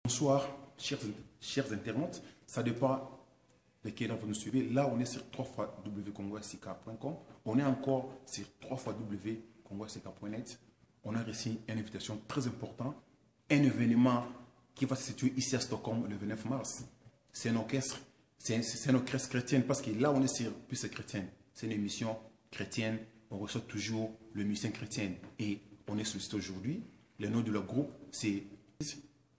Bonsoir, chers internautes. Ça dépend de quel endroit vous nous suivez. Là, on est sur www.congoasika.com. On est encore sur www.congoasika.net. On a reçu une invitation très importante. Un événement qui va se situer ici à Stockholm le 29 mars. C'est un orchestre. C'est un orchestre chrétien parce que là, on est sur plus chrétien. C'est une émission chrétienne. On reçoit toujours le musicien chrétien. Et on est sollicité aujourd'hui. Le nom de leur groupe, c'est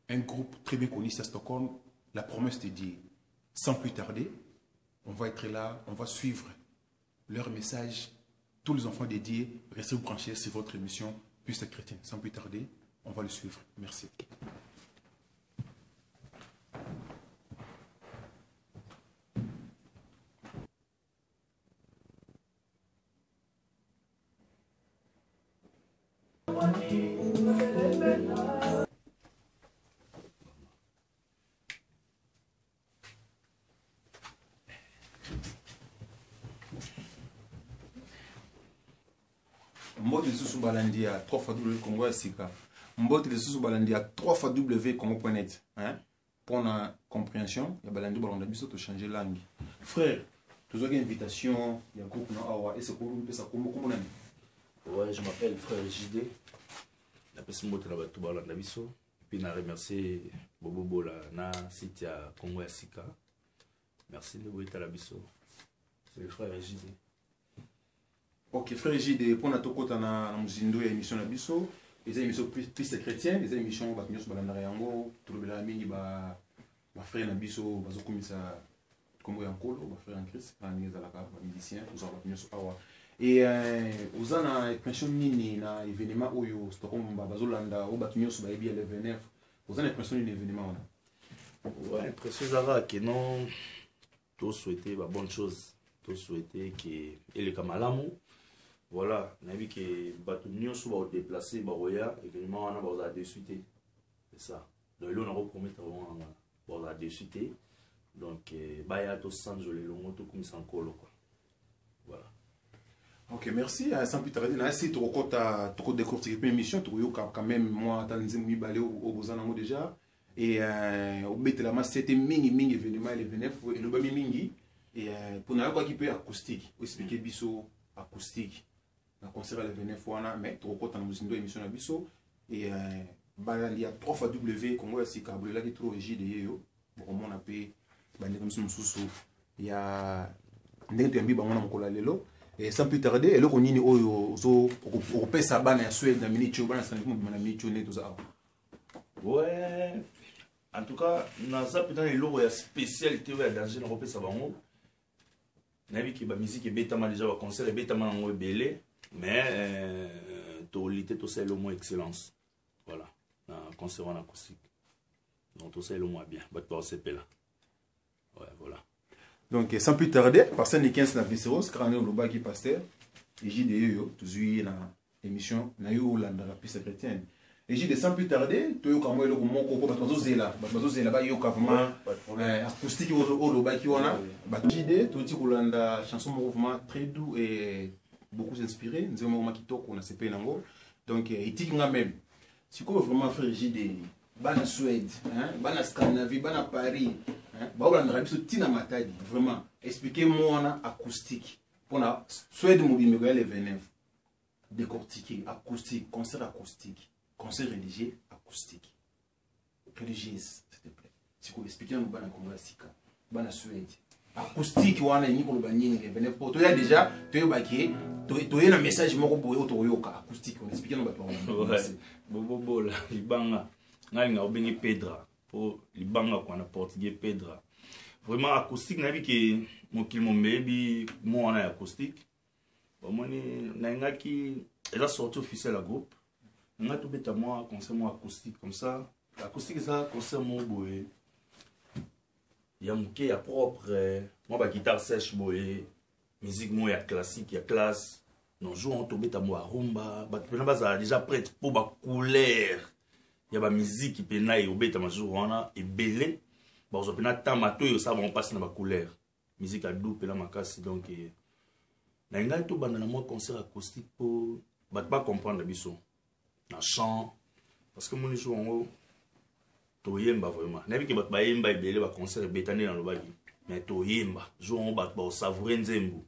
un groupe très bien connu ici à Stockholm. La promesse de Dieu. Sans plus tarder, on va être là, on va suivre leur message. Tous les enfants de Dieu, restez branchés sur votre émission Plus chrétien. Sans plus tarder, on va le suivre. Merci. Mbote lisusu balandi à 3 fois Congo Asika. Mbote lisusu balandi à 3 fois Congo.net. Pour la compréhension, il y a balandi balanda biso to changer langue. Frère, tu as une invitation, il y a un groupe et c'est comment nani? Ouais, je m'appelle Frère JD. La personne mbote na batu balanda biso. Puis na remercier Bobo Bola na site à Congo Asika. Merci de boita la biso. C'est le Frère JD. Ok, Frère JD, pour notre côté, on a une émission de Bisso, des émissions plus chrétiennes, des émissions qui sont en frère Nabiso, comme un colo, frère en Christ, un musicien, et vous avez une pension nini na événement où Stockholm bazolanda ou batunyoso ba ebi le 29. Vous avez une pension d'un événement là. Ouais, impression Zara que non tout souhaiter ba bonne chose, tout souhaiter que et le kamalamu. Voilà, on a vu que batunyoso ba déplacer ba roya événement on a ba désuité. C'est ça. Donc là on a repromettre on va désuité. Donc baya to sanjo le longo to comme ça encore quoi. Voilà. Ok, merci. Sans plus tarder, si tu as décortiqué une émission, tu as quand même, moi, tu as au Bozanamo déjà. Et au Bételama, c'était mini événement, les vénèfs, et le bami mingi. Et pour nous, quoi qui peut acoustique, expliquer biso acoustique. Un concert à les vénèfs, mais tu as une émission à biso. Et il y a 3 fois W, Congo Asika, là qui est trop rigide, bon, on a payé, il y a un et sans plus tarder, et là on y au pays Sabana à Suède, dans minute, ouais. En tout cas, dans ça peut-être les lots spécialité à danger dans le pays Sabango. Navi qui ba musique et bêta mal déjà au concert et bêta mal en belé, mais to lité to c'est le mot excellence. Voilà. Un concert en acoustique. Donc to c'est le mot bien. Bat pas CP là. Ouais, voilà. Donc, sans plus tarder, parce que nous sommes dans Visceros, car nous sommes qui pasteur, et j'ai des toujours dans l'émission, nous sommes dans la piste chrétienne. Et j'ai des sans plus tarder, tu es comme moi, le moment où tu es là, tu es là, tu es vraiment acoustique au Loba qui wana. J'ai des, tu es dans la chanson mouvement très doux et beaucoup inspiré. Nous sommes qui toquent, on a CP nango. Donc, il dit même, si vous vraiment faire j'ai des bana Suède, bana Scandinavie, bana Paris. Vraiment, expliquez-moi acoustique. Pour la Suède, mobile, les vénèves. Décortiquer, acoustique, concert religieux, acoustique. Religieuse, s'il te plaît. Si vous expliquez, nous allons Congo-Asika, la Suède. Acoustique, on a une vénève. Pour toi, déjà, tu as un message, acoustique. On explique, nous allons. Ouais, Bobo, là, il banga. N'a pas Pedra. Pour les banques qu'on a portugais Pedra. Vraiment acoustique, n'a vu que mon baby, moi on a acoustique. Bon, moi n'a qui elle a sorti officiel à groupe. On a tout bête à moi concert moi acoustique comme ça. L'acoustique ça concert mon boy. Il y a mon qui est propre. Moi ma guitare sèche boy. Musique moi ya classique, ya classe. Non joue on tout bête à moi rumba. Bah tu peux déjà prête pour ma couleur. Il y a la musique qui peut naître au bête à jour on a et belé bon on peut tant mato ça va passer dans ma couleur musique à double là ma casse donc na ngai to banda na moi concert acoustique pour pas comprendre biso na chant parce que mon jour en haut toyemba vraiment nayebi ke bato bayemba ebele baconcert ebetani na lobaki mais toyemba jour ngo bato baosavoure nzembo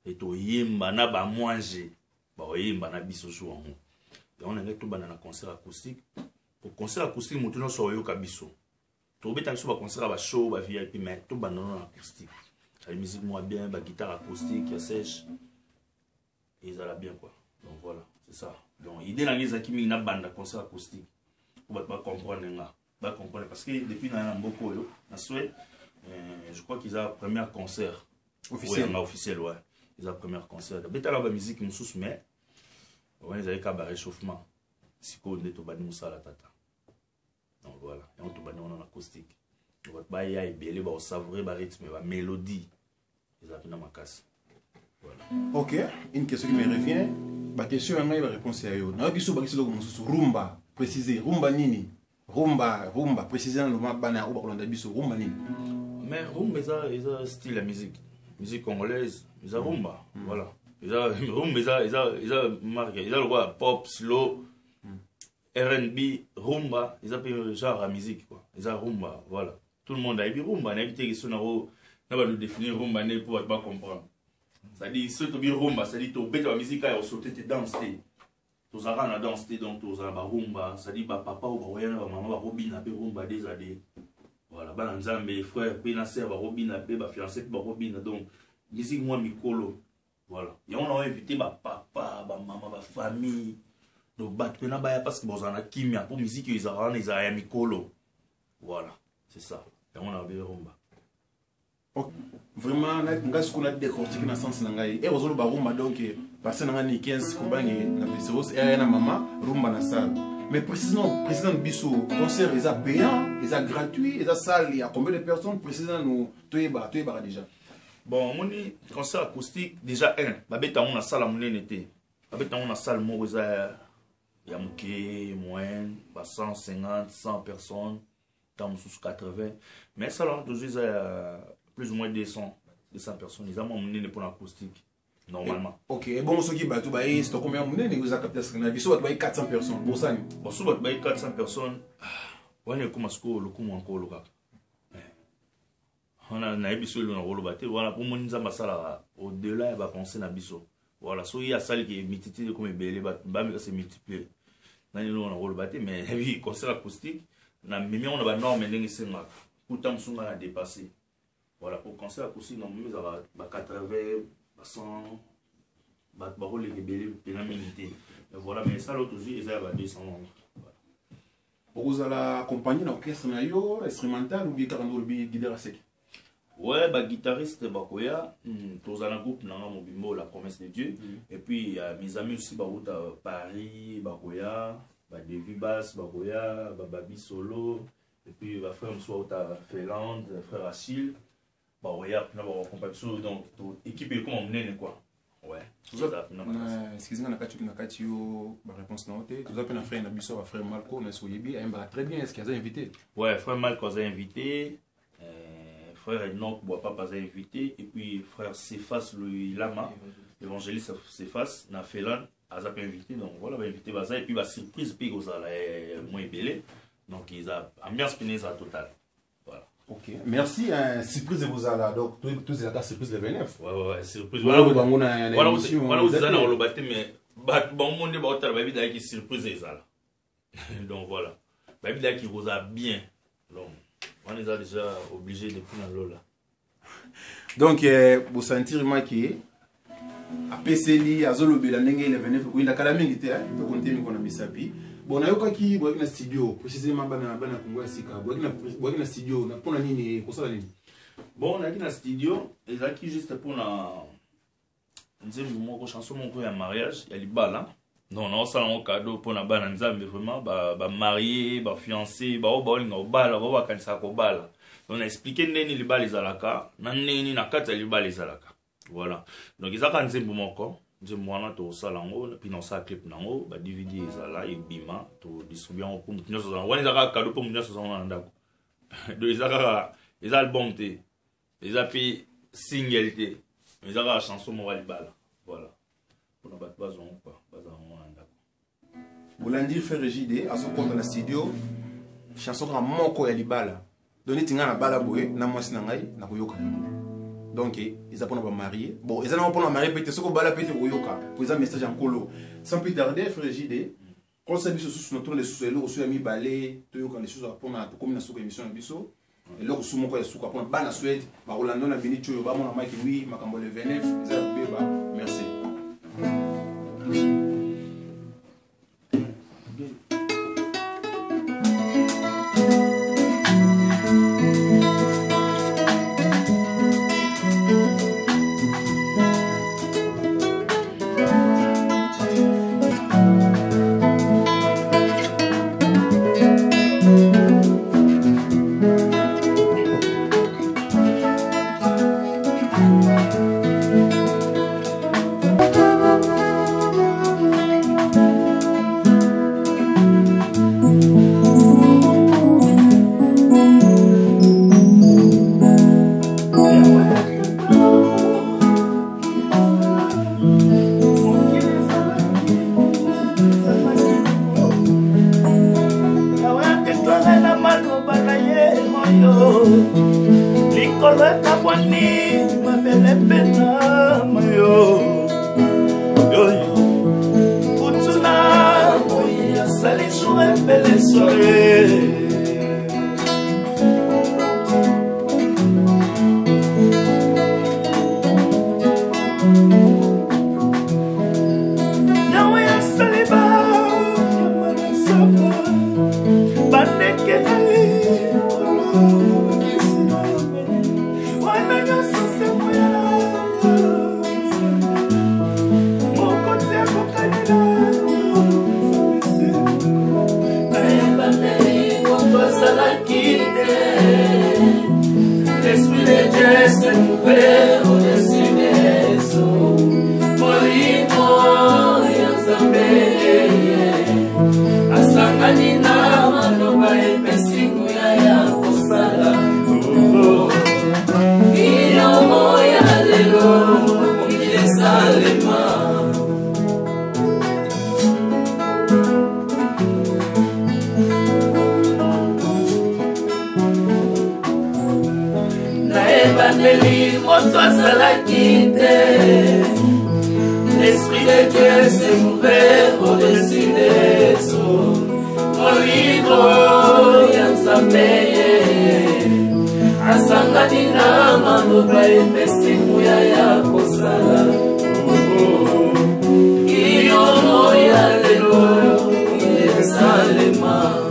e toyemba na bamwange baoyemba na biso jour yango yango na ngai tobanda na concert acoustique po concert acoustique motu nyonso oyoka biso tobeta biso baconcert ya bashow bavip mais tobanda na acoustique la musique moi bien guitare acoustique ya sèche ezala bien quoi donc voilà c'est ça donc idée na ngai ezalaki mingi na banda concert acoustique po bato bacomprendre nga comprendre parce que depuis na mboko oyo na souhait je crois qu'ils ont premier concert officiel ouais ils ont premier concert betala ba musique mususu mais on les avait ka ba réchauffement siko ndeto bani musala tata donc voilà et on to bani on en acoustique donc ba ya ebele ba savourer ba rythme ba mélodie ils ont pris ma casse voilà. OK, une question qui me revient ba question nga ba réponse ya yo na biso ba kiso ko mususu rumba préciser rumba nini rumba préciser dans le mot bana ou ba biso rumba nini mais rumba ils ont style la musique congolaise ils ont rumba voilà ils ont rumba ils ont marque ils ont le quoi pop slow R&B rumba ils ont genre la musique quoi ils ont rumba voilà tout le monde a dit rumba n'a évité que ce n'a pas de définir rumba ne pour pas comprendre ça dit ce to bi rumba ça dit to bête la musique a sauté danser tous ara na danser donc tous ara rumba ça dit ba papa ou ba wayana ba maman ba robina pe rumba des années voilà ba nzambe frère pe na sœur ba robina pe ba fiancé ba robina donc musique moi mikolo voilà et on a invité ba papa ba maman ba famille donc ba pe na ba ya parce que bozana kimia pour musique ils a ya mikolo voilà c'est ça et on a bien rumba. Vraiment nga ce qu'on a décortiqué dans sens ngai et ozolo ba rumba donc parce que ngani 15 kubangi na feseros et na mama rumba na salle mais précisément biso concert ils a payant ils a gratuit ils a salle il y a combien de personnes précisément nous toyeba déjà bon moni concert acoustique déjà ba beta on a salle à monene été ba beta on a salle mo za ya muke moyenne 150 100 personnes dans sous 80 mais ça là toujours plus ou moins 200 personnes. Ils ont monné pour l'acoustique, normalement. Ok, et bon, ceux qui battent, c'est combien de monde vous avez capté ce qu'on a vu? Soit 400 personnes, pour ça. Bon, soit 400 personnes, on est comme à ce que le coup encore le cas. On a un épisode dans le rôle battu, voilà, pour mon nizama sala, au-delà, il va penser à biso. Voilà, soit il y a ça qui est multiplié comme belé, c'est multiplié. Dans le rôle battu, mais oui, concert acoustique, on a mis on a une norme, mais c'est là. Pourtant, on a dépassé. Voilà, pour concert acoustique, normalement, il y a 80, 100, les rebelles, pénalité. Voilà, mais ça, l'autre jour, ils ont 200. Vous allez accompagner l'orchestre instrumental ou bien carrément le guitare sec? Ouais, guitariste Bakoya, tous un groupe, Mobimbo, La Promesse de Dieu. Et puis, mes amis aussi, Paris, Bakoya, Devi Bass, Bakoya, Babi Solo. Et puis, frère Msouaouta Finlande, frère Achille. Donc, équipe est comme on quoi. Ouais. Excusez-moi, ma réponse n'a pas été. Tout ça, frère Malco, mais très bien. Est-ce qu'ils ont invité? Ouais, frère Malco a invité. Frère Enoch Boapapa a invité. Et puis, frère Cephas, le Lama, l'évangéliste Cephas, n'a fait là, a invité. Donc, voilà, invité Baza. Et puis, surprise, puis, ils ont moins belé. Donc, ils ont ambiance pénètre totale. Ok, merci. Surprise de vous allez donc tous les attaques surprise de Venef. Ouais, surprise. Voilà, vous allez en le battre, mais bon monde va être baby d'ailleurs qui surprise les là. Donc voilà, baby d'ailleurs qui vous a bien. Donc on est déjà obligé de prendre l'eau là. Donc vous sentir marqué à PCLI à Zolo Belanenge le Venef où il a calamé qui était pour continuer qu'on a mis ça puis. Bon, na yoka ki boaki na studio, précisément bana Congo ya sika. Boaki na studio, na pona nini kosala nini? Bon, na ki na studio, ezaki juste pour na nzembo moko chanson moko ya mariage, ya libala. Non, non, ça un cadeau pour na bana nzambe vraiment ba marié, ba fiancé, ba olinga obala, ba kanisa ko bala. On a expliqué neni libala ezalaka, na neni na kati ya libala ezalaka. Voilà. Donc ezaka nzembo moko. Je m'en to salango puis non ça clip nango ba DVD ezala et bima to distribuer pour nous ça on ezaka cadeau pour nous ça on ndako de ezaka les albums té les api single té ezaka chanson mo walibala voilà pour na bat bazon pas bazon ndako Bolandi fait rigide à son compte dans le studio chanson ka moko ya libala doni tinga na bala boye na mwasi na ngai na koyoka donc ils apprennent à marier bon ils allons apprendre à marier peut-être ce que bala peut-être koyoka pour un message en colo sans plus tarder frère JD quand ça biso sous notre les sous le reçu ami balé toyoka les choses apprendre à comme na sous émission na biso et là sous moko ya sous apprendre bana Suède ba Rolando na Bini Choyo ba mon maki oui makambo le 29 ça beba merci. L'esprit de Dieu s'est ouvert au-dessus des eaux. Mon livre, Yanzambe, Asangani na manoba epestimu ya kosala. Iyono ya lelo, Yerusalema.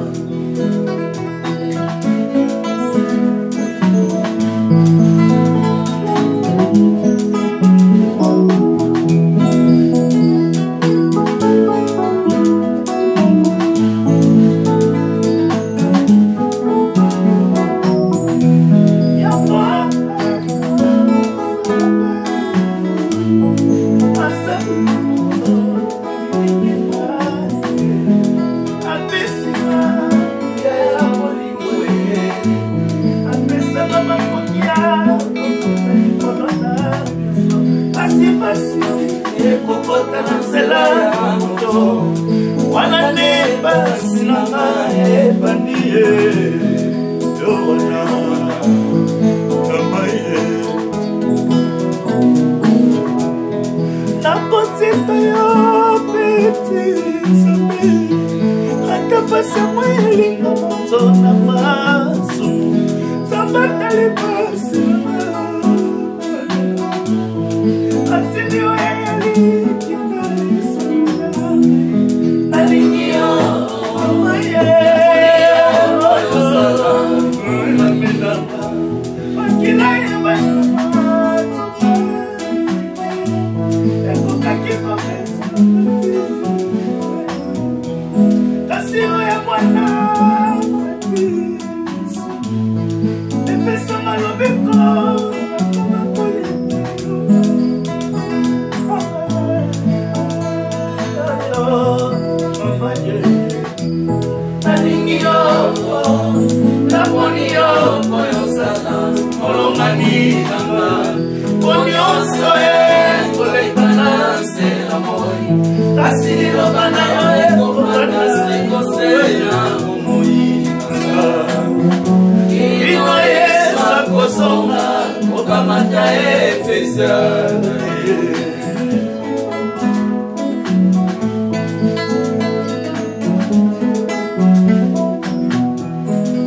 eklesia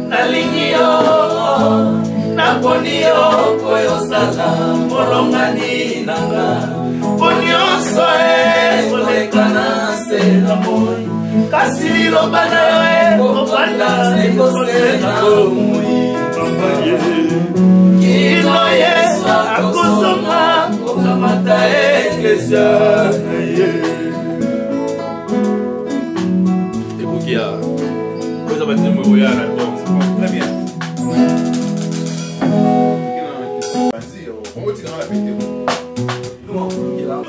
nalingi yo naponi yo koyosala molongani nanga po nyonso koleka na se na moi kasi liloba na yo ekofanda ekosena moi kino yesu akozonga kokamata eklesia na ye ekokia oza batimo oya na bon très bien On va tirer dans la pété. nous on peut là